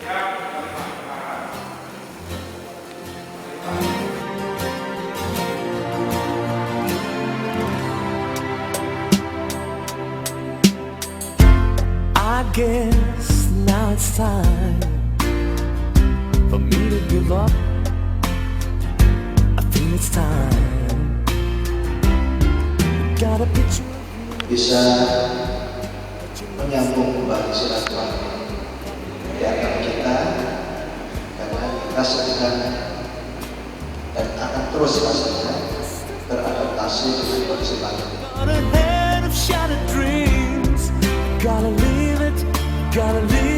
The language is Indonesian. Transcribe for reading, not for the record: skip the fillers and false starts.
I guess now it's time for me to give up. I think it's time. Got a picture. Bisa menyambung kembali silaturahmi di antara kita, karena kita sedang dan akan terus pastinya beradaptasi dengan kondisi pandemi. Got a head of shattered dreams. Gotta leave it, gotta leave